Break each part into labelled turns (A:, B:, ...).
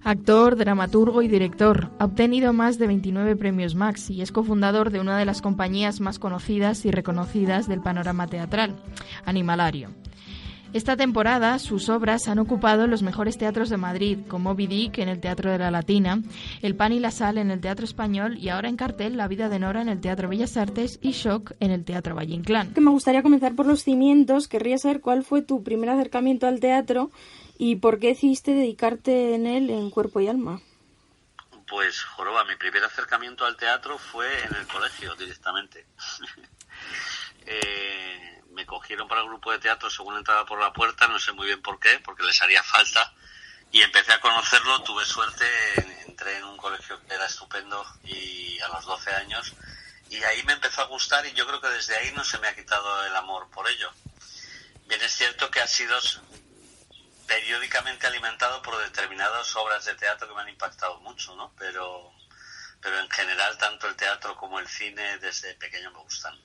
A: Actor, dramaturgo y director. Ha obtenido más de 29 premios Max y es cofundador de una de las compañías más conocidas y reconocidas del panorama teatral, Animalario. Esta temporada, sus obras han ocupado los mejores teatros de Madrid, como Moby Dick en el Teatro de la Latina, El Pan y la Sal en el Teatro Español y ahora en cartel La vida de Nora en el Teatro Bellas Artes y Shock en el Teatro Valle Inclán.
B: Me gustaría comenzar por los cimientos. Querría saber cuál fue tu primer acercamiento al teatro y por qué decidiste dedicarte en él en cuerpo y alma.
C: Pues, Joroba, mi primer acercamiento al teatro fue en el colegio directamente. Me cogieron para el grupo de teatro según entraba por la puerta, no sé muy bien por qué, porque les haría falta, y empecé a conocerlo, tuve suerte, entré en un colegio que era estupendo y a los 12 años, y ahí me empezó a gustar y yo creo que desde ahí no se me ha quitado el amor por ello. Bien es cierto que ha sido periódicamente alimentado por determinadas obras de teatro que me han impactado mucho, ¿no? Pero en general tanto el teatro como el cine desde pequeño me gustan.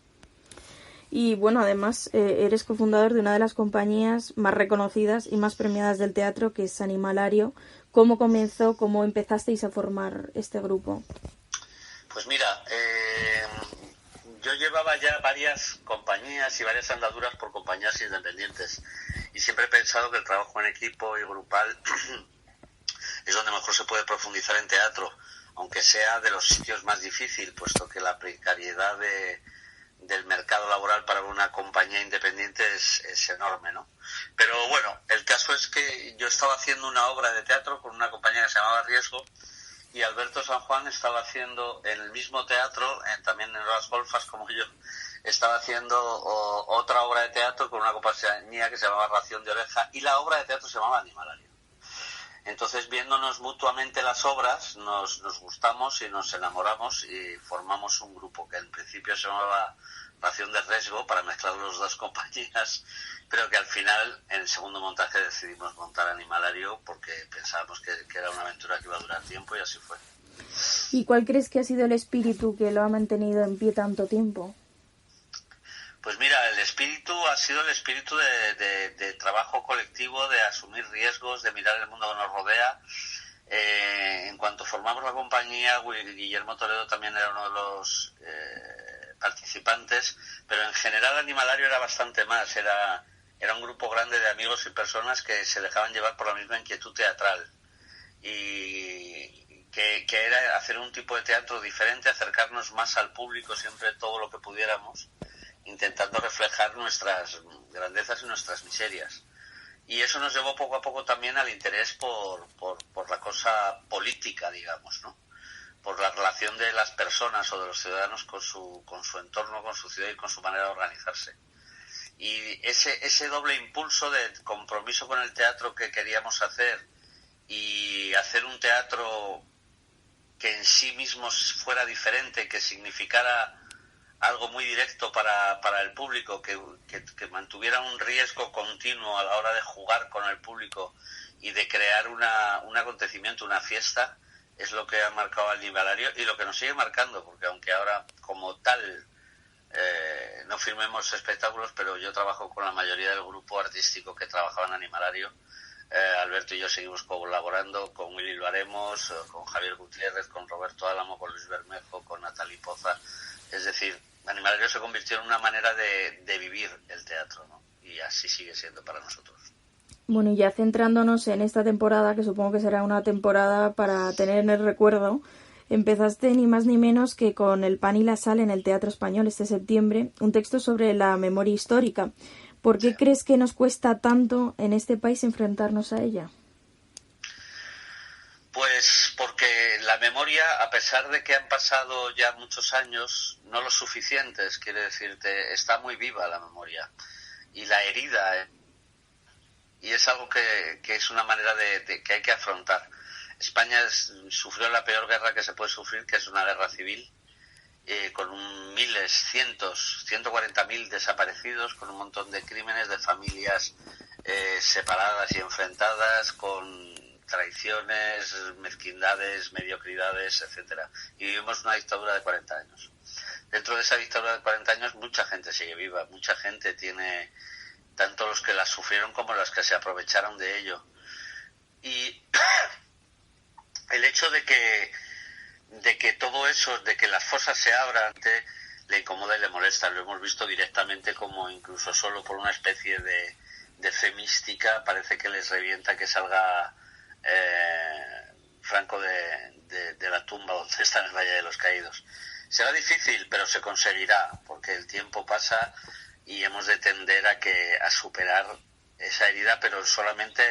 B: Y bueno, además eres cofundador de una de las compañías más reconocidas y más premiadas del teatro, que es Animalario. ¿Cómo comenzó, cómo empezasteis a formar este grupo?
C: Pues mira, yo llevaba ya varias compañías y varias andaduras por compañías independientes y siempre he pensado que el trabajo en equipo y grupal es donde mejor se puede profundizar en teatro, aunque sea de los sitios más difíciles, puesto que la precariedad del mercado laboral para una compañía independiente es enorme, ¿no? Pero bueno, el caso es que yo estaba haciendo una obra de teatro con una compañía que se llamaba Riesgo y Alberto San Juan estaba haciendo en el mismo teatro, también en las golfas como yo, estaba haciendo otra obra de teatro con una compañía que se llamaba Ración de Oreja y la obra de teatro se llamaba Animalario. Entonces, viéndonos mutuamente las obras, nos gustamos y nos enamoramos y formamos un grupo que en principio se llamaba Ración de Riesgo para mezclar las dos compañías, pero que al final, en el segundo montaje, decidimos montar Animalario porque pensábamos que era una aventura que iba a durar tiempo y así fue.
B: ¿Y cuál crees que ha sido el espíritu que lo ha mantenido en pie tanto tiempo?
C: Pues mira, el espíritu ha sido el espíritu de trabajo colectivo, de asumir riesgos, de mirar el mundo que nos rodea. En cuanto formamos la compañía, Guillermo Toledo también era uno de los participantes, pero en general Animalario era bastante más. Era un grupo grande de amigos y personas que se dejaban llevar por la misma inquietud teatral y que era hacer un tipo de teatro diferente, acercarnos más al público siempre todo lo que pudiéramos, intentando reflejar nuestras grandezas y nuestras miserias. Y eso nos llevó poco a poco también al interés por la cosa política, digamos, ¿no? Por la relación de las personas o de los ciudadanos con su entorno, con su ciudad y con su manera de organizarse. Y ese doble impulso de compromiso con el teatro que queríamos hacer y hacer un teatro que en sí mismo fuera diferente, que significara algo muy directo para el público, que mantuviera un riesgo continuo a la hora de jugar con el público y de crear un acontecimiento, una fiesta, es lo que ha marcado Animalario y lo que nos sigue marcando, porque aunque ahora como tal no firmemos espectáculos, pero yo trabajo con la mayoría del grupo artístico que trabajaba en Animalario. Alberto y yo seguimos colaborando, con Willy lo haremos, con Javier Gutiérrez, con Roberto Álamo, con Luis Bermejo, con Natalie Poza. Es decir, Animalario se convirtió en una manera de vivir el teatro, ¿no? Y así sigue siendo para nosotros.
B: Bueno, y ya centrándonos en esta temporada, que supongo que será una temporada para tener en el recuerdo, empezaste ni más ni menos que con El Pan y la Sal en el Teatro Español este septiembre, un texto sobre la memoria histórica. ¿Por qué crees que nos cuesta tanto en este país enfrentarnos a ella?
C: Pues porque la memoria, a pesar de que han pasado ya muchos años, no los suficientes, quiere decirte, está muy viva la memoria. Y la herida, y es algo que es una manera que hay que afrontar. España sufrió la peor guerra que se puede sufrir, que es una guerra civil, con miles, cientos, 140.000 desaparecidos, con un montón de crímenes, de familias separadas y enfrentadas, con traiciones, mezquindades, mediocridades, etcétera. Y vivimos una dictadura de 40 años. Dentro de esa dictadura de 40 años mucha gente sigue viva, mucha gente tiene, tanto los que la sufrieron como los que se aprovecharon de ello. Y el hecho de que todo eso, de que las fosas se abran, le incomoda y le molesta. Lo hemos visto directamente como incluso solo por una especie de fe mística parece que les revienta que salga Franco de la tumba donde está en el Valle de los Caídos. Será difícil, pero se conseguirá, porque el tiempo pasa y hemos de tender a superar esa herida, pero solamente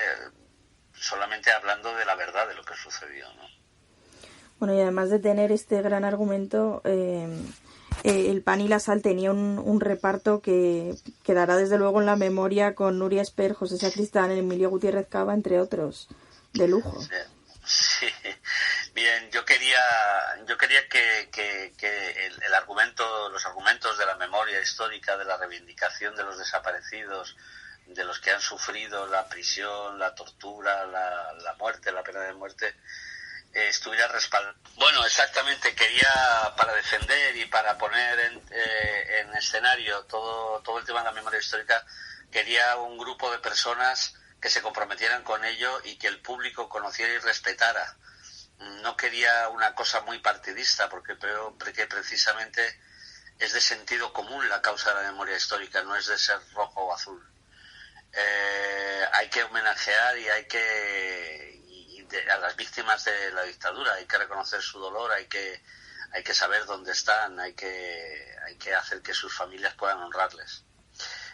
C: hablando de la verdad de lo que sucedió, ¿no?
B: Bueno, y además de tener este gran argumento, el Pan y la Sal tenía un reparto que quedará desde luego en la memoria, con Nuria Esper, José Sacristán, Emilio Gutiérrez Cava, entre otros, de lujo.
C: Sí. Bien, yo quería que el argumento, los argumentos de la memoria histórica, de la reivindicación de los desaparecidos, de los que han sufrido la prisión, la tortura, la muerte, la pena de muerte, estuviera respaldado. Bueno, exactamente, quería, para defender y para poner en escenario todo el tema de la memoria histórica, quería un grupo de personas que se comprometieran con ello y que el público conociera y respetara. No quería una cosa muy partidista, porque creo que precisamente es de sentido común la causa de la memoria histórica, no es de ser rojo o azul. Hay que homenajear y a las víctimas de la dictadura, hay que reconocer su dolor, hay que saber dónde están, hay que hacer que sus familias puedan honrarles.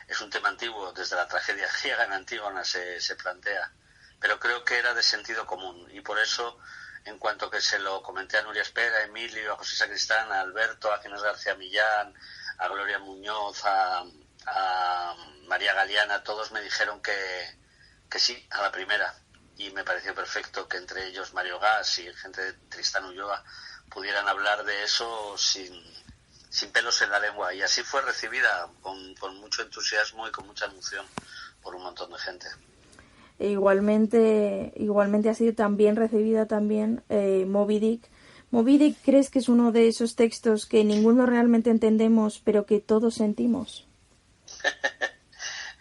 C: Es un tema antiguo, desde la tragedia griega en Antígona se plantea, pero creo que era de sentido común, y por eso, en cuanto que se lo comenté a Nuria Espera, a Emilio, a José Sacristán, a Alberto, a Ginés García Millán, a Gloria Muñoz, a María Galeana, todos me dijeron que sí, a la primera, y me pareció perfecto que entre ellos Mario Gas y gente de Tristán Ulloa pudieran hablar de eso sin pelos en la lengua, y así fue recibida con mucho entusiasmo y con mucha emoción por un montón de gente.
B: E igualmente ha sido también recibida Moby Dick. Moby Dick, ¿crees que es uno de esos textos que ninguno realmente entendemos, pero que todos sentimos?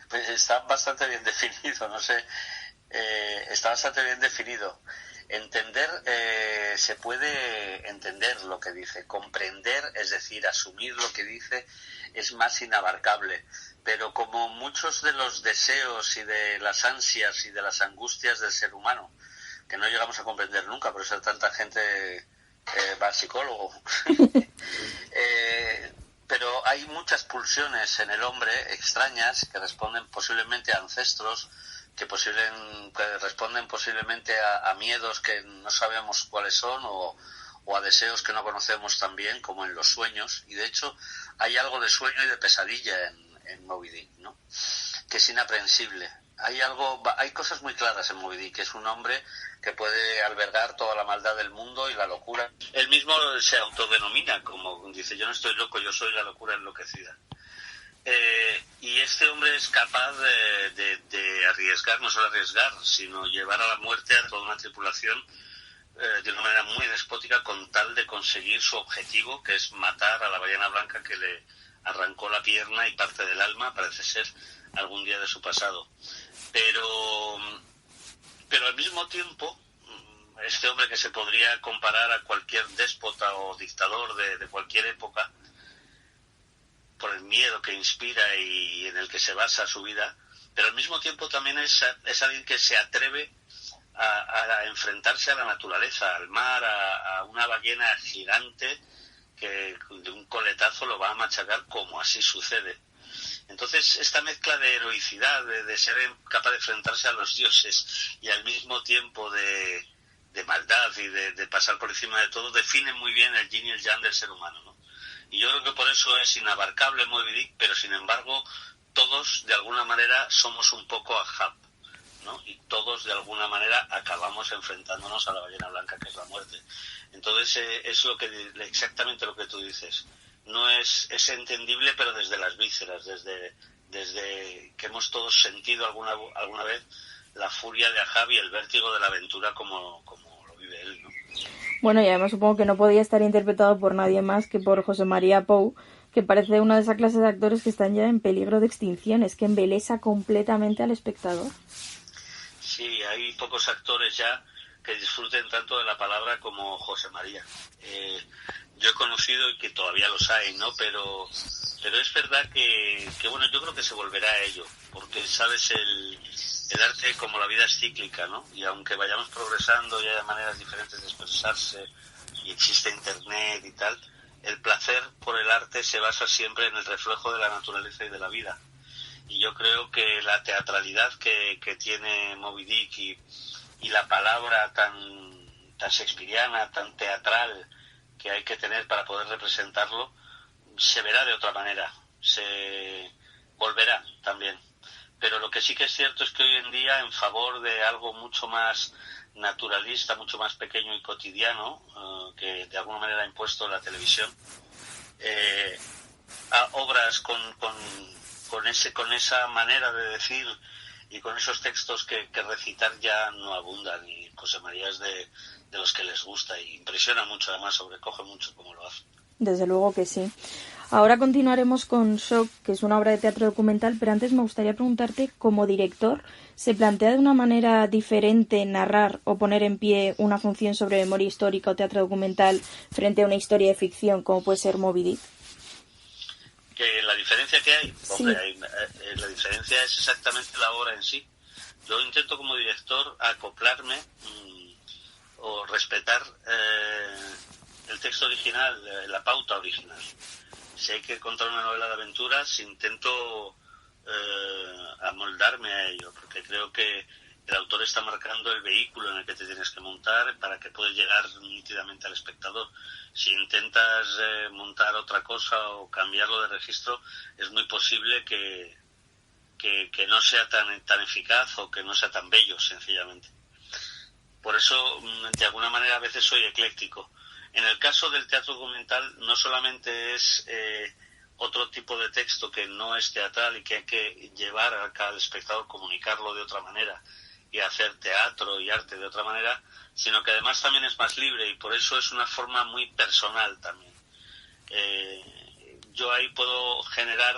C: Pues está bastante bien definido, no sé, está bastante bien definido. Entender, se puede entender lo que dice, comprender, es decir, asumir lo que dice, es más inabarcable, pero como muchos de los deseos y de las ansias y de las angustias del ser humano, que no llegamos a comprender nunca, por eso tanta gente va al psicólogo, pero hay muchas pulsiones en el hombre extrañas que responden posiblemente a ancestros, que responden posiblemente a miedos que no sabemos cuáles son, o a deseos que no conocemos tan bien, como en los sueños, y de hecho hay algo de sueño y de pesadilla en Moby Dick, ¿no? Que es inaprehensible. Hay cosas muy claras en Moby Dick, que es un hombre que puede albergar toda la maldad del mundo y la locura. Él mismo se autodenomina, como dice, yo no estoy loco, yo soy la locura enloquecida. Y este hombre es capaz de arriesgar, no solo arriesgar, sino llevar a la muerte a toda una tripulación de una manera muy despótica, con tal de conseguir su objetivo, que es matar a la ballena blanca que le arrancó la pierna y parte del alma, parece ser, algún día de su pasado. Pero al mismo tiempo, este hombre, que se podría comparar a cualquier déspota o dictador de cualquier época, por el miedo que inspira y en el que se basa su vida, pero al mismo tiempo también es alguien que se atreve a enfrentarse a la naturaleza, al mar, a una ballena gigante que de un coletazo lo va a machacar, como así sucede. Entonces, esta mezcla de heroicidad, de ser capaz de enfrentarse a los dioses, y al mismo tiempo de maldad y de pasar por encima de todo, define muy bien el yin y el yang del ser humano, ¿no? Y yo creo que por eso es inabarcable Moby Dick, pero sin embargo todos de alguna manera somos un poco Ahab, ¿no? Y todos de alguna manera acabamos enfrentándonos a la ballena blanca, que es la muerte. Entonces es exactamente lo que tú dices. No es entendible, pero desde las vísceras, desde que hemos todos sentido alguna vez la furia de Ahab y el vértigo de la aventura como lo vive él, ¿no?
B: Bueno, y además supongo que no podía estar interpretado por nadie más que por José María Pou, que parece una de esas clases de actores que están ya en peligro de extinción. Es que embelesa completamente al espectador.
C: Sí, hay pocos actores ya que disfruten tanto de la palabra como José María. Yo he conocido, y que todavía los hay, ¿no? Pero es verdad que bueno, yo creo que se volverá a ello, porque, ¿sabes? El arte, como la vida, es cíclica, ¿no? Y aunque vayamos progresando y haya maneras diferentes de expresarse, y existe Internet y tal, el placer por el arte se basa siempre en el reflejo de la naturaleza y de la vida. Y yo creo que la teatralidad que tiene Moby Dick y la palabra tan shakespeariana, tan teatral que hay que tener para poder representarlo, se verá de otra manera, se volverá también. Pero lo que sí que es cierto es que hoy en día, en favor de algo mucho más naturalista, mucho más pequeño y cotidiano, que de alguna manera ha impuesto la televisión, a obras con esa manera de decir y con esos textos que recitar ya no abundan, y José María es de los que les gusta y impresiona mucho, además sobrecoge mucho como lo hace.
B: Desde luego que sí. Ahora continuaremos con Shock, que es una obra de teatro documental, pero antes me gustaría preguntarte, como director, ¿se plantea de una manera diferente narrar o poner en pie una función sobre memoria histórica o teatro documental frente a una historia de ficción como puede ser Moby Dick?
C: Que la diferencia que hay,
B: Sí.
C: hombre, la diferencia es exactamente la obra en sí. Yo intento como director acoplarme o respetar el texto original, la pauta original. Si hay que contar una novela de aventuras, intento amoldarme a ello, porque creo que el autor está marcando el vehículo en el que te tienes que montar para que puedas llegar nítidamente al espectador. Si intentas montar otra cosa o cambiarlo de registro, es muy posible que no sea tan eficaz o que no sea tan bello, sencillamente. Por eso, de alguna manera, a veces soy ecléctico. En el caso del teatro documental, no solamente es otro tipo de texto que no es teatral y que hay que llevar al espectador, comunicarlo de otra manera y hacer teatro y arte de otra manera, sino que además también es más libre, y por eso es una forma muy personal también. Yo ahí puedo generar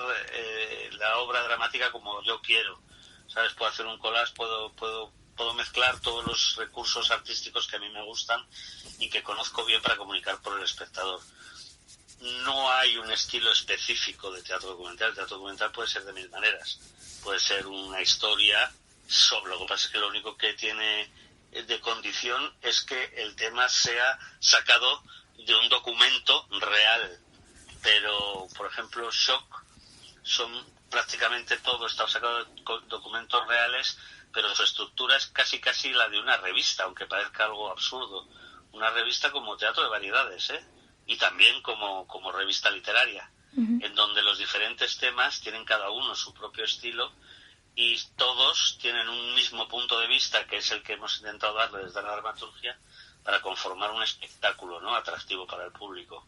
C: la obra dramática como yo quiero, ¿sabes? Puedo hacer un collage, puedo mezclar todos los recursos artísticos que a mí me gustan y que conozco bien para comunicar por el espectador. No hay un estilo específico de teatro documental. El teatro documental puede ser de mil maneras. Puede ser una historia sobre. Lo que pasa es que lo único que tiene de condición es que el tema sea sacado de un documento real. Pero, por ejemplo, Shock, prácticamente todo está sacado de documentos reales, pero su estructura es casi la de una revista, aunque parezca algo absurdo. Una revista como teatro de variedades, y también como revista literaria, en donde los diferentes temas tienen cada uno su propio estilo y todos tienen un mismo punto de vista, que es el que hemos intentado darle desde la dramaturgia, para conformar un espectáculo, ¿no?, atractivo para el público.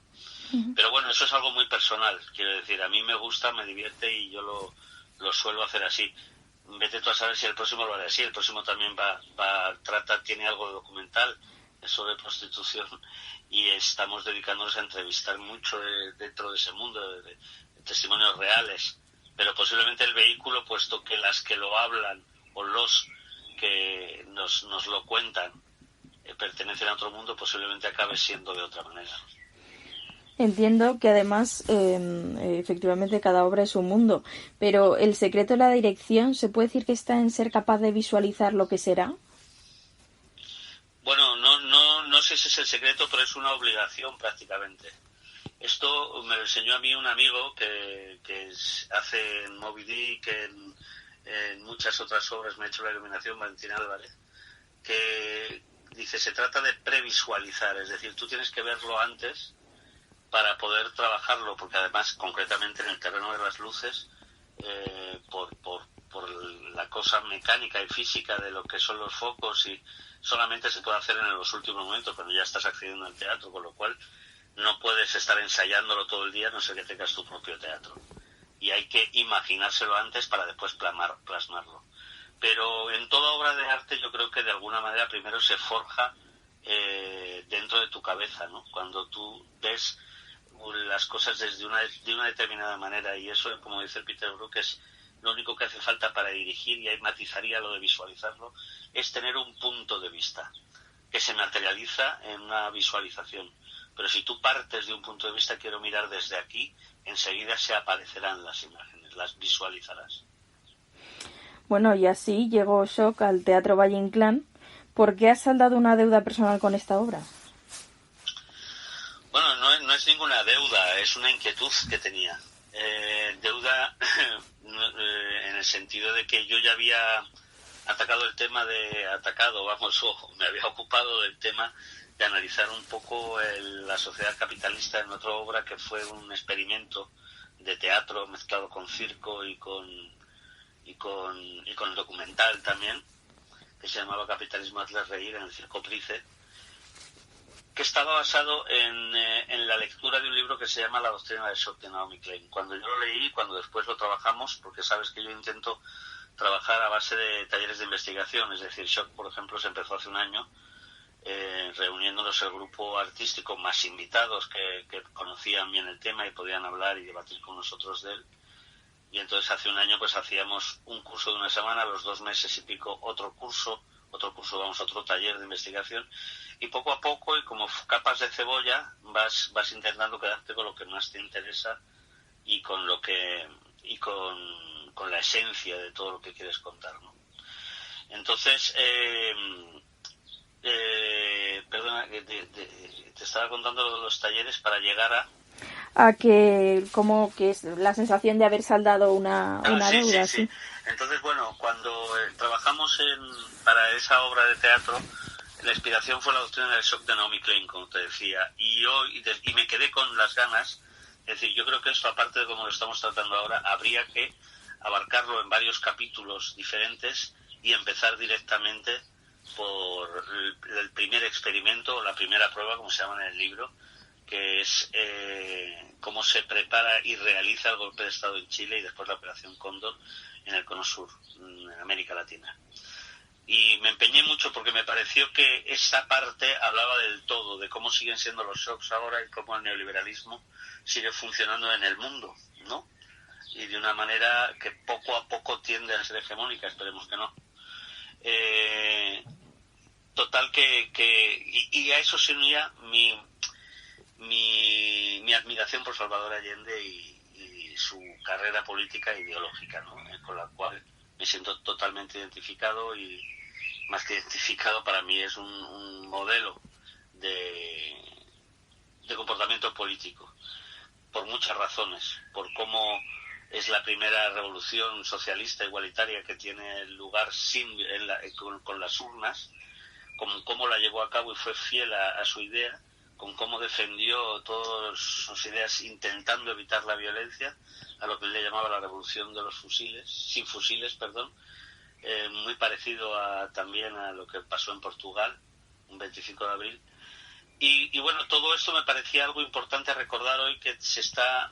C: Pero bueno, eso es algo muy personal, quiero decir, a mí me gusta, me divierte y yo lo suelo hacer así. Vete tú a saber si el próximo lo haré así. El próximo también tiene algo de documental, es sobre prostitución, y estamos dedicándonos a entrevistar mucho dentro de ese mundo de testimonios reales, pero posiblemente el vehículo, puesto que las que lo hablan o los que nos lo cuentan pertenecen a otro mundo, posiblemente acabe siendo de otra manera.
B: Entiendo que además, efectivamente, cada obra es un mundo, pero el secreto de la dirección, ¿se puede decir que está en ser capaz de visualizar lo que será?
C: Bueno, no sé si es el secreto, pero es una obligación prácticamente. Esto me lo enseñó a mí un amigo que hace en Moby Dick, en muchas otras obras, me ha hecho la iluminación, Valentín Álvarez, que dice, se trata de previsualizar, es decir, tú tienes que verlo antes para poder trabajarlo, porque además, concretamente en el terreno de las luces, por la cosa mecánica y física de lo que son los focos, y solamente se puede hacer en los últimos momentos, cuando ya estás accediendo al teatro, con lo cual no puedes estar ensayándolo todo el día, no sé que tengas tu propio teatro. Y hay que imaginárselo antes para después plasmarlo. Pero en toda obra de arte yo creo que de alguna manera primero se forja dentro de tu cabeza, ¿no? Cuando tú ves las cosas de una determinada manera, y eso, como dice Peter Brook, es lo único que hace falta para dirigir, y ahí matizaría lo de visualizarlo, es tener un punto de vista. que se materializa en una visualización. Pero si tú partes de un punto de vista, quiero mirar desde aquí, enseguida se aparecerán las imágenes, las visualizarás.
B: Bueno, y así llegó Shock al Teatro Valle Inclán. ¿Por qué has saldado una deuda personal con esta obra?
C: Bueno, no es ninguna deuda, es una inquietud que tenía. Deuda en el sentido de que yo ya había o me había ocupado del tema de analizar un poco la sociedad capitalista en otra obra que fue un experimento de teatro mezclado con circo y con documental también, que se llamaba Capitalismo Hazles Reír, en el Circo Price, que estaba basado en la lectura de un libro que se llama La doctrina del shock de Naomi Klein. Cuando yo lo leí, cuando después lo trabajamos, porque sabes que yo intento trabajar a base de talleres de investigación, es decir, Shock, por ejemplo, se empezó hace un año, reuniéndonos el grupo artístico más invitados que conocían bien el tema y podían hablar y debatir con nosotros de él. Y entonces hace un año pues hacíamos un curso de una semana, a los 2 meses y pico otro curso, otro taller de investigación, y poco a poco y como capas de cebolla vas intentando quedarte con lo que más te interesa y con la esencia de todo lo que quieres contar, ¿no? Entonces, perdona, te estaba contando lo de los talleres para llegar
B: a que como que es la sensación de haber saldado una deuda.
C: Sí. Entonces, bueno, cuando trabajamos para esa obra de teatro, la inspiración fue la doctrina del shock de Naomi Klein, como te decía, y me quedé con las ganas. Es decir, yo creo que esto, aparte de como lo estamos tratando ahora, habría que abarcarlo en varios capítulos diferentes y empezar directamente por el primer experimento o la primera prueba, como se llama en el libro, que es cómo se prepara y realiza el golpe de Estado en Chile y después la Operación Cóndor en el Cono Sur, en América Latina. Y me empeñé mucho porque me pareció que esa parte hablaba del todo, de cómo siguen siendo los shocks ahora y cómo el neoliberalismo sigue funcionando en el mundo, ¿no? Y de una manera que poco a poco tiende a ser hegemónica, esperemos que no. Total y a eso se unía mi admiración por Salvador Allende y su carrera política e ideológica, ¿no? Con la cual me siento totalmente identificado y más que identificado, para mí es un modelo de comportamiento político, por muchas razones, por cómo es la primera revolución socialista igualitaria que tiene lugar con las urnas, con cómo la llevó a cabo y fue fiel a su idea, con cómo defendió todas sus ideas intentando evitar la violencia, a lo que él le llamaba la revolución de los sin fusiles, muy parecido también a lo que pasó en Portugal, un 25 de abril. Y bueno, todo esto me parecía algo importante a recordar hoy, que se está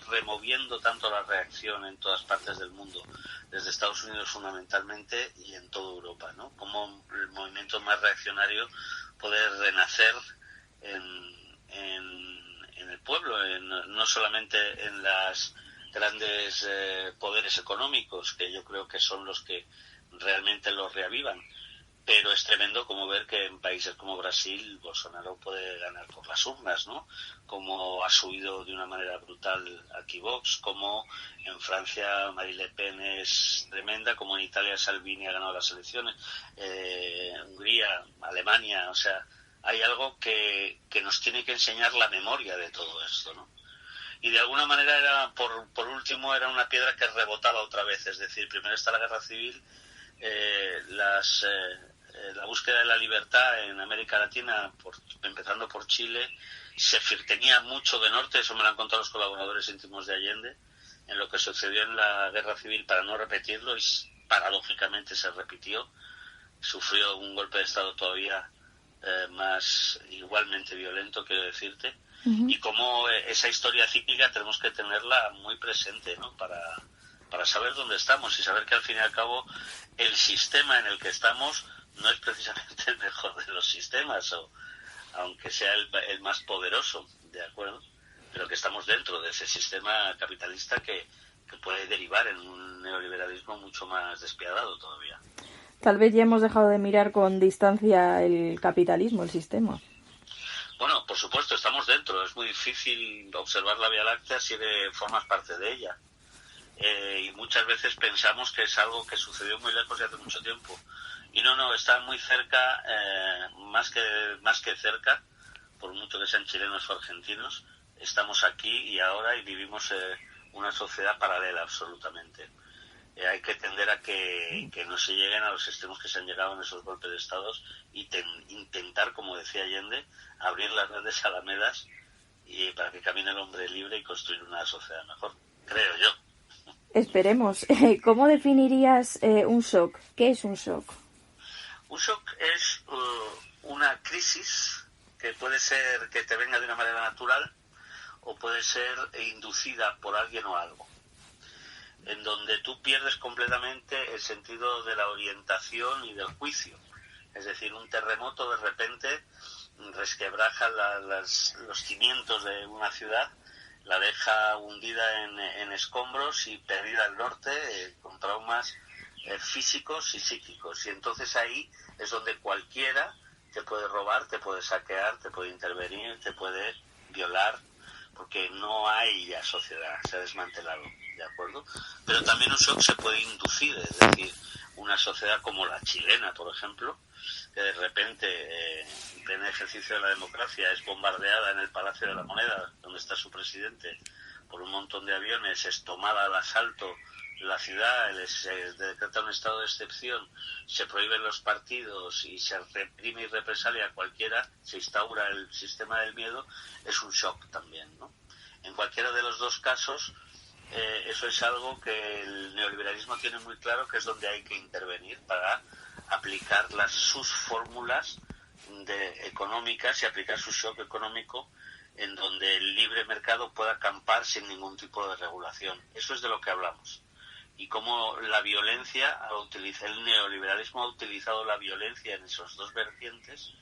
C: removiendo tanto la reacción en todas partes del mundo, desde Estados Unidos fundamentalmente y en toda Europa, ¿no? Como el movimiento más reaccionario puede renacer en el pueblo, no solamente en las grandes poderes económicos, que yo creo que son los que realmente los reavivan, pero es tremendo como ver que en países como Brasil Bolsonaro puede ganar por las urnas, ¿no? Como ha subido de una manera brutal aquí Vox, como en Francia Marine Le Pen es tremenda, como en Italia Salvini ha ganado las elecciones, Hungría, Alemania, o sea, hay algo que nos tiene que enseñar la memoria de todo esto, ¿no? Y de alguna manera era, por último, era una piedra que rebotaba otra vez, es decir, primero está la guerra civil, la búsqueda de la libertad en América Latina, empezando por Chile, tenía mucho de norte, eso me lo han contado los colaboradores íntimos de Allende, en lo que sucedió en la guerra civil, para no repetirlo, y paradójicamente se repitió, sufrió un golpe de Estado todavía más igualmente violento, quiero decirte, y como esa historia cíclica tenemos que tenerla muy presente, ¿no? Para saber dónde estamos y saber que al fin y al cabo el sistema en el que estamos no es precisamente el mejor de los sistemas, aunque sea el más poderoso, ¿de acuerdo? Pero que estamos dentro de ese sistema capitalista que puede derivar en un neoliberalismo mucho más despiadado todavía.
B: Tal vez ya hemos dejado de mirar con distancia el capitalismo, el sistema.
C: Bueno, por supuesto, estamos dentro. Es muy difícil observar la Vía Láctea si formas parte de ella. Y muchas veces pensamos que es algo que sucedió muy lejos y hace mucho tiempo. Y no, está muy cerca, más que cerca, por mucho que sean chilenos o argentinos. Estamos aquí y ahora y vivimos una sociedad paralela absolutamente. Hay que tender a que no se lleguen a los extremos que se han llegado en esos golpes de Estados y intentar, como decía Allende, abrir las grandes alamedas y para que camine el hombre libre y construir una sociedad mejor, creo yo.
B: Esperemos. ¿Cómo definirías un shock? ¿Qué es un shock?
C: Un shock es una crisis que puede ser que te venga de una manera natural o puede ser inducida por alguien o algo, en donde tú pierdes completamente el sentido de la orientación y del juicio. Es decir, un terremoto de repente resquebraja los cimientos de una ciudad, la deja hundida en escombros y perdida al norte, con traumas físicos y psíquicos. Y entonces ahí es donde cualquiera te puede robar, te puede saquear, te puede intervenir, te puede violar, porque no hay ya sociedad, se ha desmantelado, ¿de acuerdo? Pero también un shock se puede inducir, es decir, una sociedad como la chilena, por ejemplo, que de repente, en pleno ejercicio de la democracia, es bombardeada en el Palacio de la Moneda, donde está su presidente, por un montón de aviones, es tomada al asalto la ciudad, se decreta un estado de excepción, se prohíben los partidos y se reprime y represalia a cualquiera, se instaura el sistema del miedo, es un shock también, ¿no? En cualquiera de los dos casos, eso es algo que el neoliberalismo tiene muy claro, que es donde hay que intervenir para aplicar sus fórmulas económicas y aplicar su shock económico en donde el libre mercado pueda acampar sin ningún tipo de regulación. Eso es de lo que hablamos. Y cómo la violencia, el neoliberalismo ha utilizado la violencia en esos dos vertientes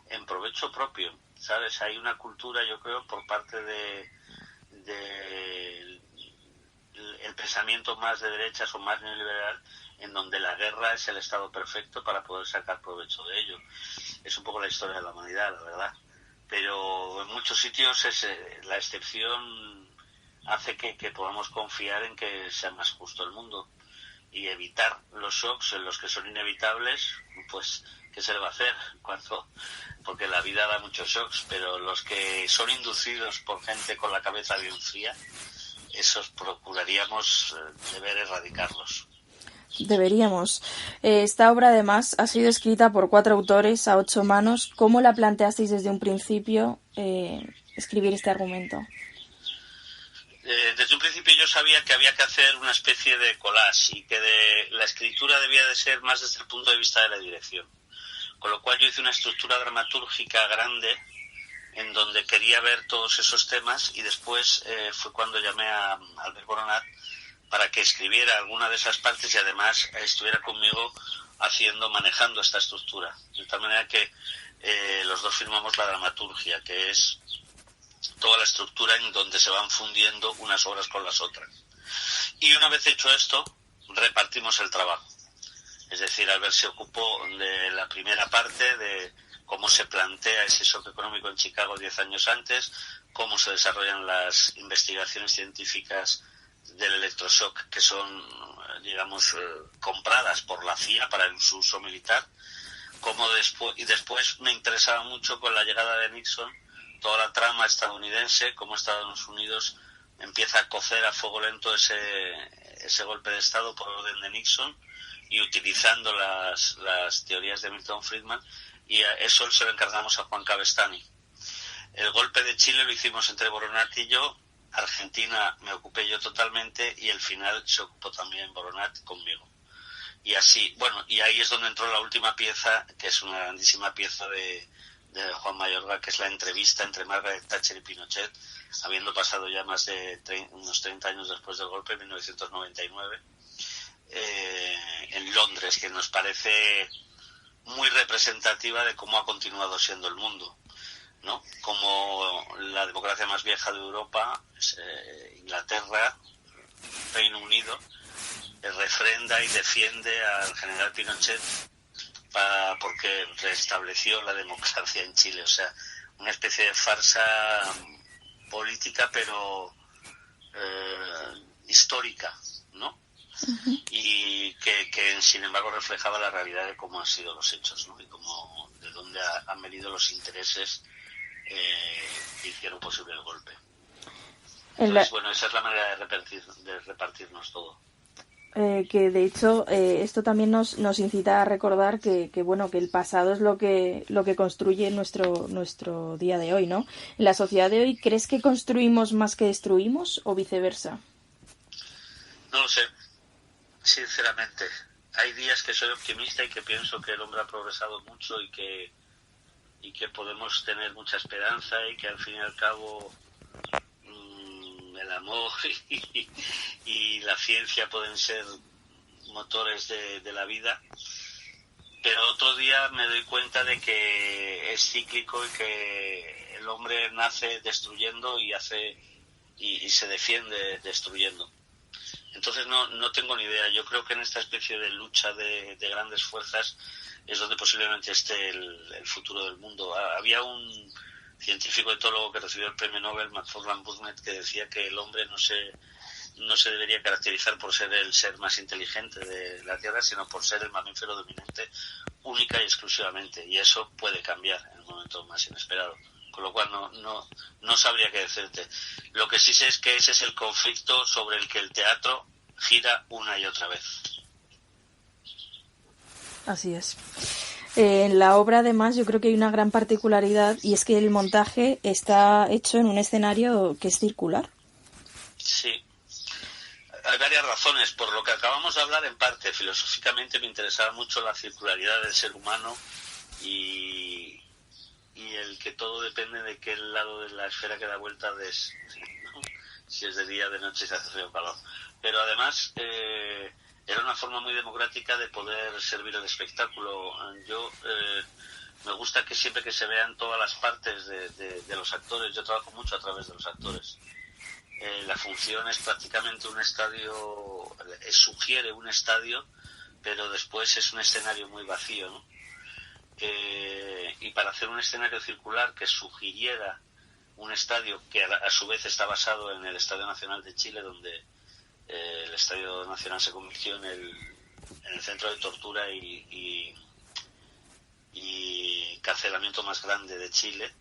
C: en provecho propio, ¿sabes? Hay una cultura, yo creo, por parte de el pensamiento más de derechas o más neoliberal, en donde la guerra es el estado perfecto para poder sacar provecho de ello. Es un poco la historia de la humanidad, la verdad. Pero en muchos sitios la excepción hace que podamos confiar en que sea más justo el mundo y evitar los shocks en los que son inevitables. Pues ¿qué se le va a hacer? Porque la vida da muchos shocks, pero los que son inducidos por gente con la cabeza bien fría, esos procuraríamos deber erradicarlos.
B: Deberíamos. Esta obra, además, ha sido escrita por 4 autores a 8 manos. ¿Cómo la planteasteis desde un principio escribir este argumento?
C: Desde un principio yo sabía que había que hacer una especie de collage y que la escritura debía de ser más desde el punto de vista de la dirección. Con lo cual yo hice una estructura dramatúrgica grande en donde quería ver todos esos temas y después fue cuando llamé a Albert Boronat para que escribiera alguna de esas partes y además estuviera conmigo manejando esta estructura. De tal manera que los dos firmamos la dramaturgia, que es toda la estructura en donde se van fundiendo unas obras con las otras. Y una vez hecho esto, repartimos el trabajo. Es decir, Albert se ocupó de la primera parte, de cómo se plantea ese shock económico en Chicago 10 años antes, cómo se desarrollan las investigaciones científicas del electroshock que son, digamos, compradas por la CIA para el uso militar, y después me interesaba mucho con la llegada de Nixon toda la trama estadounidense, cómo Estados Unidos empieza a cocer a fuego lento ese golpe de Estado por orden de Nixon y utilizando las teorías de Milton Friedman, y a eso se lo encargamos a Juan Cabestany. El golpe de Chile lo hicimos entre Boronat y yo, Argentina me ocupé yo totalmente y el final se ocupó también Boronat conmigo. Y así, bueno, y ahí es donde entró la última pieza, que es una grandísima pieza de Juan Mayorga, que es la entrevista entre Margaret Thatcher y Pinochet, habiendo pasado ya más de unos 30 años después del golpe, en 1999, en Londres, que nos parece muy representativa de cómo ha continuado siendo el mundo, ¿no? Como la democracia más vieja de Europa, Inglaterra, Reino Unido, refrenda y defiende al general Pinochet porque restableció la democracia en Chile. O sea, una especie de farsa política, pero histórica, ¿no? Uh-huh. Y que sin embargo reflejaba la realidad de cómo han sido los hechos, ¿no? Y cómo, de dónde han venido los intereses que hicieron posible el golpe. Entonces, bueno, esa es la manera de repartirnos todo.
B: Que de hecho esto también nos incita a recordar que bueno, que el pasado es lo que construye nuestro día de hoy, ¿no? En la sociedad de hoy, ¿crees que construimos más que destruimos o viceversa?
C: No lo sé, sinceramente. Hay días que soy optimista y que pienso que el hombre ha progresado mucho y que podemos tener mucha esperanza y que al fin y al cabo el amor y la ciencia pueden ser motores de la vida, pero otro día me doy cuenta de que es cíclico y que el hombre nace destruyendo y se defiende destruyendo. Entonces no tengo ni idea. Yo creo que en esta especie de lucha de grandes fuerzas es donde posiblemente esté el futuro del mundo. Había un científico etólogo que recibió el premio Nobel, McFarlane Burnett, que decía que el hombre no se debería caracterizar por ser el ser más inteligente de la Tierra, sino por ser el mamífero dominante única y exclusivamente. Y eso puede cambiar en el momento más inesperado. Con lo cual no sabría qué decirte. Lo que sí sé es que ese es el conflicto sobre el que el teatro gira una y otra vez.
B: Así es. En la obra, además, yo creo que hay una gran particularidad y es que el montaje está hecho en un escenario que es circular.
C: Sí. Hay varias razones. Por lo que acabamos de hablar, en parte, filosóficamente me interesaba mucho la circularidad del ser humano y el que todo depende de qué lado de la esfera que da vuelta ¿no? Si es de día, de noche, si hace frío o calor. Pero además era una forma muy democrática de poder servir el espectáculo. Yo me gusta que siempre que se vean todas las partes de los actores, yo trabajo mucho a través de los actores. La función es prácticamente un estadio, sugiere un estadio, pero después es un escenario muy vacío, ¿no? Y para hacer un escenario circular que sugiriera un estadio que a su vez está basado en el Estadio Nacional de Chile, donde el Estadio Nacional se convirtió en el centro de tortura y carcelamiento más grande de Chile.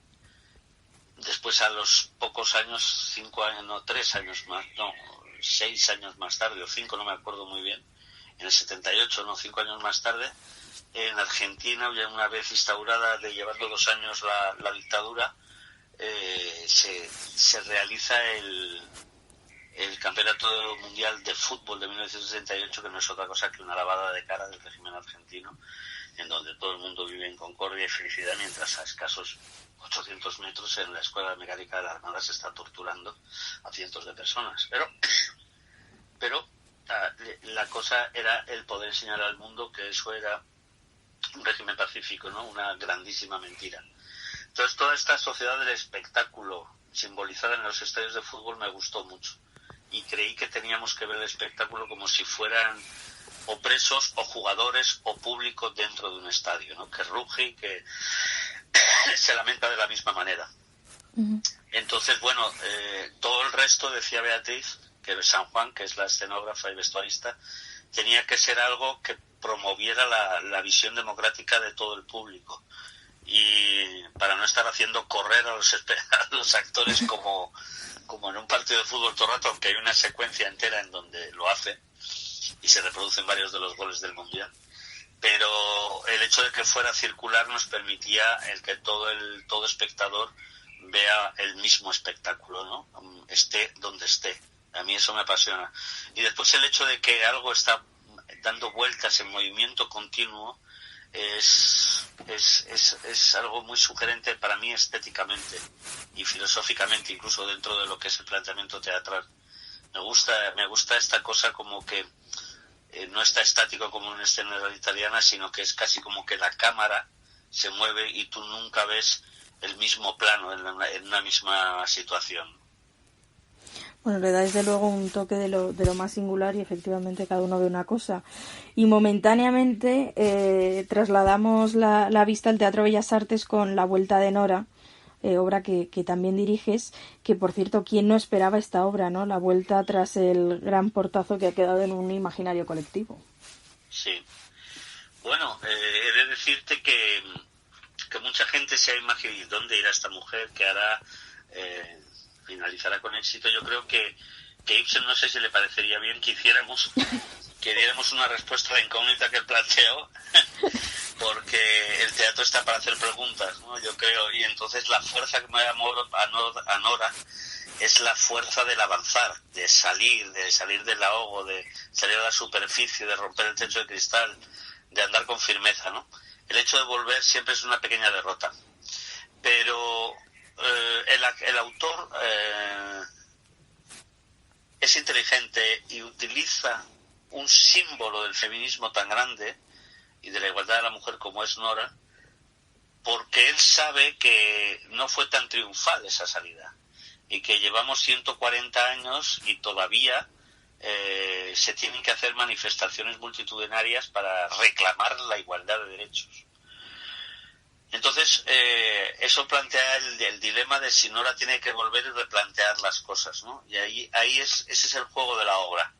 C: Después, a los pocos años, 6 años más tarde, o 5, no me acuerdo muy bien, en el 78, 5 años más tarde, en Argentina, ya una vez instaurada, de llevando 2 años la dictadura, se realiza el Campeonato Mundial de Fútbol de 1968, que no es otra cosa que una lavada de cara del régimen argentino, en donde todo el mundo vive en concordia y felicidad, mientras a escasos 800 metros en la Escuela Mecánica de la Armada se está torturando a cientos de personas. Pero la cosa era el poder enseñar al mundo que eso era un régimen pacífico, ¿no? Una grandísima mentira. Entonces, toda esta sociedad del espectáculo simbolizada en los estadios de fútbol me gustó mucho. Y creí que teníamos que ver el espectáculo como si fueran o presos o jugadores o público dentro de un estadio, ¿no? Que ruge y que se lamenta de la misma manera. Uh-huh. Entonces, bueno, todo el resto, decía Beatriz, que San Juan, que es la escenógrafa y vestuarista, tenía que ser algo que promoviera la visión democrática de todo el público. Y para no estar haciendo correr a los actores como en un partido de fútbol todo el rato, aunque hay una secuencia entera en donde lo hace y se reproducen varios de los goles del Mundial. Pero el hecho de que fuera circular nos permitía el que todo espectador vea el mismo espectáculo, ¿no? Esté donde esté. A mí eso me apasiona. Y después el hecho de que algo está dando vueltas en movimiento continuo es algo muy sugerente para mí estéticamente y filosóficamente, incluso dentro de lo que es el planteamiento teatral. Me gusta esta cosa como que no está estático como en una escena italiana, sino que es casi como que la cámara se mueve y tú nunca ves el mismo plano en una misma situación.
B: Bueno, le da desde luego un toque de lo más singular y efectivamente cada uno ve una cosa. Y momentáneamente trasladamos la vista al Teatro Bellas Artes con La Vuelta de Nora, obra que también diriges, que por cierto, ¿quién no esperaba esta obra, no? La vuelta tras el gran portazo que ha quedado en un imaginario colectivo.
C: Sí. Bueno, he de decirte que mucha gente se ha imaginado dónde irá esta mujer, que hará, finalizará con éxito. Yo creo que Ibsen, no sé si le parecería bien que diéramos una respuesta a la incógnita que él planteó, porque el teatro está para hacer preguntas, ¿no? Yo creo, y entonces la fuerza que me da a Nora es la fuerza del avanzar, de salir del ahogo, de salir a la superficie, de romper el techo de cristal, de andar con firmeza, ¿no? El hecho de volver siempre es una pequeña derrota. Pero el autor es inteligente y utiliza un símbolo del feminismo tan grande y de la igualdad de la mujer como es Nora, porque él sabe que no fue tan triunfal esa salida y que llevamos 140 años y todavía se tienen que hacer manifestaciones multitudinarias para reclamar la igualdad de derechos. Entonces, eso plantea el dilema de si Nora tiene que volver y replantear las cosas, ¿no? Y ese es el juego de la obra.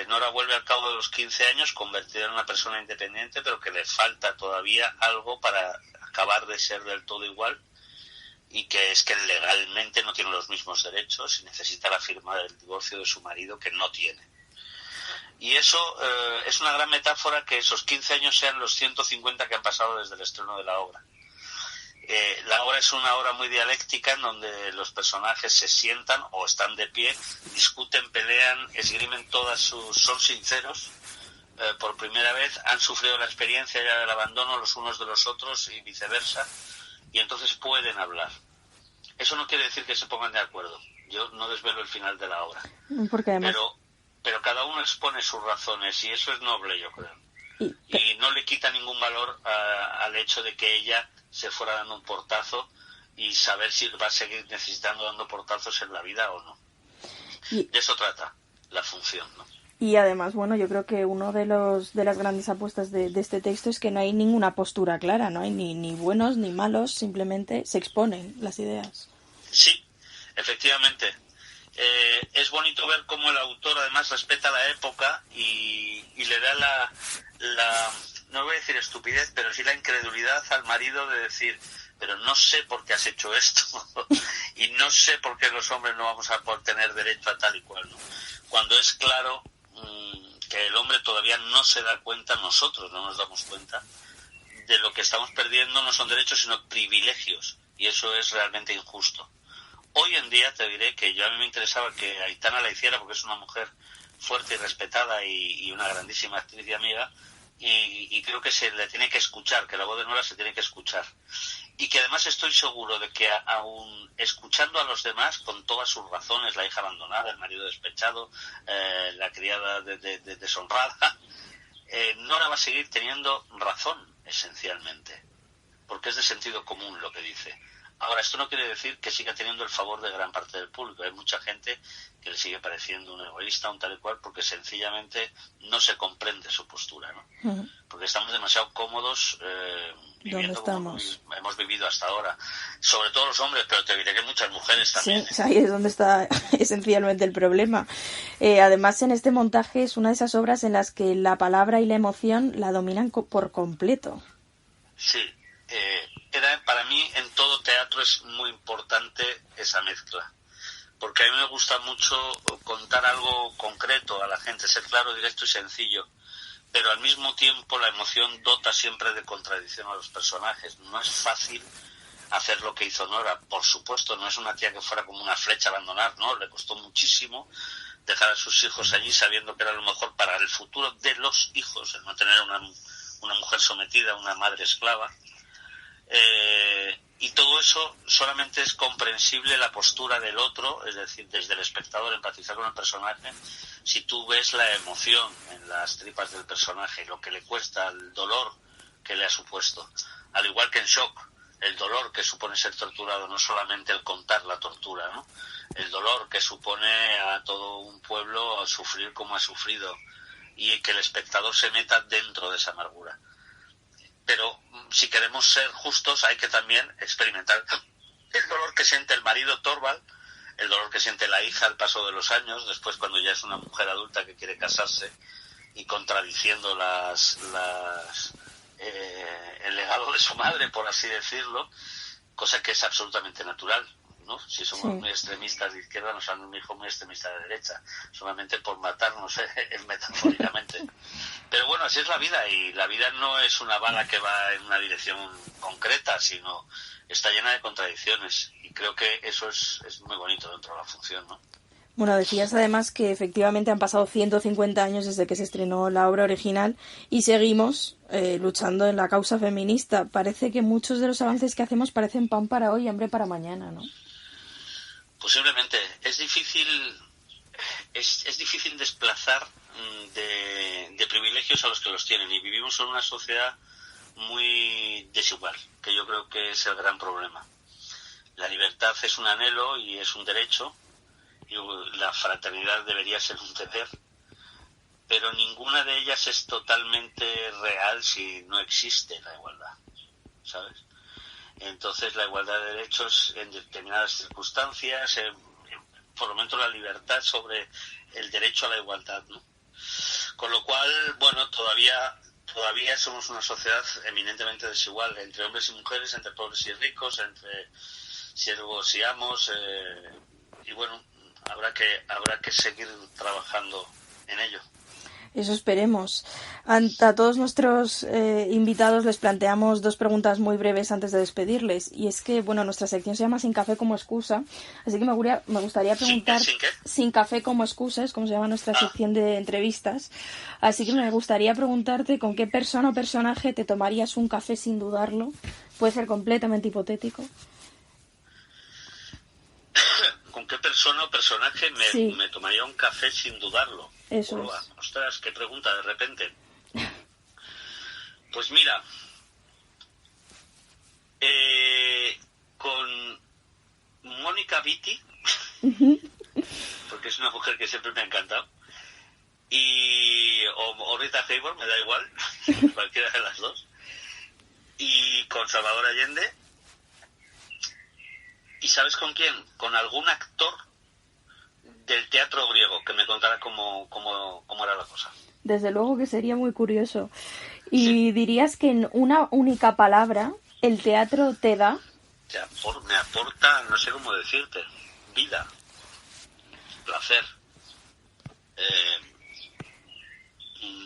C: Nora vuelve al cabo de los 15 años convertida en una persona independiente, pero que le falta todavía algo para acabar de ser del todo igual, y que es que legalmente no tiene los mismos derechos y necesita la firma del divorcio de su marido, que no tiene. Y eso es una gran metáfora, que esos 15 años sean los 150 que han pasado desde el estreno de la obra. La obra es una obra muy dialéctica, en donde los personajes se sientan o están de pie, discuten, pelean, esgrimen son sinceros por primera vez, han sufrido la experiencia ya del abandono los unos de los otros y viceversa, y entonces pueden hablar. Eso no quiere decir que se pongan de acuerdo. Yo no desvelo el final de la obra.
B: Porque además...
C: pero cada uno expone sus razones, y eso es noble, yo creo. Y no le quita ningún valor al hecho de que ella se fuera dando un portazo, y saber si va a seguir necesitando dando portazos en la vida o no. De eso trata la función, ¿no?
B: Y además, bueno, yo creo que uno de las grandes apuestas de este texto es que no hay ninguna postura clara, no hay ni buenos ni malos, simplemente se exponen las ideas.
C: Sí, efectivamente. Es bonito ver cómo el autor además respeta la época y le da la no voy a decir estupidez, pero sí la incredulidad al marido de decir: pero no sé por qué has hecho esto y no sé por qué los hombres no vamos a poder tener derecho a tal y cual, ¿no? Cuando es claro que el hombre todavía no se da cuenta, nosotros no nos damos cuenta de lo que estamos perdiendo. No son derechos sino privilegios, y eso es realmente injusto. Hoy en día te diré que a mí me interesaba que Aitana la hiciera, porque es una mujer fuerte y respetada y una grandísima actriz y amiga, y creo que se le tiene que escuchar, que la voz de Nora se tiene que escuchar. Y que además estoy seguro de que aún escuchando a los demás, con todas sus razones, la hija abandonada, el marido despechado, la criada deshonrada, Nora va a seguir teniendo razón, esencialmente, porque es de sentido común lo que dice. Ahora, esto no quiere decir que siga teniendo el favor de gran parte del público. Hay mucha gente que le sigue pareciendo un egoísta, un tal y cual, porque sencillamente no se comprende su postura, ¿no? Uh-huh. Porque estamos demasiado cómodos viviendo como hemos vivido hasta ahora. Sobre todo los hombres, pero te diré que muchas mujeres también.
B: Sí, ahí es donde está esencialmente el problema. Además, en este montaje es una de esas obras en las que la palabra y la emoción la dominan por completo.
C: Sí. Para mí en todo teatro es muy importante esa mezcla, porque a mí me gusta mucho contar algo concreto a la gente, ser claro, directo y sencillo, pero al mismo tiempo la emoción dota siempre de contradicción a los personajes. No es fácil hacer lo que hizo Nora, por supuesto, no es una tía que fuera como una flecha a abandonar, no, le costó muchísimo dejar a sus hijos allí sabiendo que era lo mejor para el futuro de los hijos, el no tener una mujer sometida, una madre esclava. Y todo eso solamente es comprensible la postura del otro, es decir, desde el espectador empatizar con el personaje, si tú ves la emoción en las tripas del personaje, lo que le cuesta, el dolor que le ha supuesto, al igual que en Shock. el dolor que supone ser torturado, no solamente el contar la tortura, ¿no? El dolor que supone a todo un pueblo sufrir como ha sufrido y que el espectador se meta dentro de esa amargura. Pero si queremos ser justos hay que también experimentar el dolor que siente el marido Torvald, el dolor que siente la hija al paso de los años, después cuando ya es una mujer adulta que quiere casarse y contradiciendo el legado de su madre, por así decirlo, cosa que es absolutamente natural, ¿no? Si somos muy extremistas de izquierda, nos han un hijo muy extremista de derecha, solamente por matarnos, metafóricamente. Pero bueno, así es la vida, y la vida no es una bala que va en una dirección concreta, sino está llena de contradicciones, y creo que eso es muy bonito dentro de la función, ¿no?
B: Bueno, decías además que efectivamente han pasado 150 años desde que se estrenó la obra original y seguimos luchando en la causa feminista. Parece que muchos de los avances que hacemos parecen pan para hoy y hambre para mañana, ¿no?
C: Posiblemente. Es difícil desplazar de privilegios a los que los tienen, y vivimos en una sociedad muy desigual, que yo creo que es el gran problema. La libertad es un anhelo y es un derecho, y la fraternidad debería ser un deber, pero ninguna de ellas es totalmente real si no existe la igualdad, ¿sabes? Entonces la igualdad de derechos en determinadas circunstancias, por lo menos la libertad sobre el derecho a la igualdad, ¿no? Con lo cual, bueno, todavía somos una sociedad eminentemente desigual, entre hombres y mujeres, entre pobres y ricos, entre siervos y amos, y bueno, habrá que seguir trabajando en ello.
B: Eso esperemos. A todos nuestros invitados les planteamos 2 preguntas muy breves antes de despedirles. Y es que, bueno, nuestra sección se llama Sin café como excusa. Así que me gustaría preguntar...
C: ¿Sin qué?
B: Sin café como excusa, es como se llama nuestra sección de entrevistas. Así que me gustaría preguntarte con qué persona o personaje te tomarías un café sin dudarlo. Puede ser completamente hipotético.
C: ¿Con qué persona o personaje me tomaría un café sin dudarlo?
B: Eso es.
C: Ostras, qué pregunta de repente. Pues mira, con Mónica Vitti, porque es una mujer que siempre me ha encantado, o Rita Hayworth, me da igual, cualquiera de las dos, y con Salvador Allende. ¿Y sabes con quién? Con algún actor del teatro griego que me contara cómo era la cosa.
B: Desde luego que sería muy curioso. ¿Y dirías que en una única palabra el teatro te da?
C: Me aporta, no sé cómo decirte, vida, placer,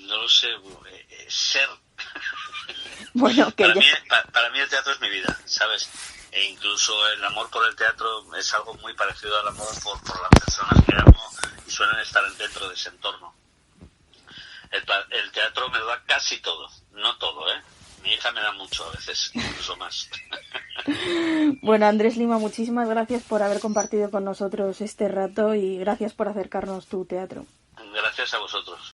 C: no lo sé, ser.
B: Bueno, que
C: para mí el teatro es mi vida, ¿sabes? E incluso el amor por el teatro es algo muy parecido al amor por las personas que amo y suelen estar dentro de ese entorno. El teatro me da casi todo, no todo, ¿eh? Mi hija me da mucho a veces, incluso más.
B: Bueno, Andrés Lima, muchísimas gracias por haber compartido con nosotros este rato y gracias por acercarnos tu teatro.
C: Gracias a vosotros.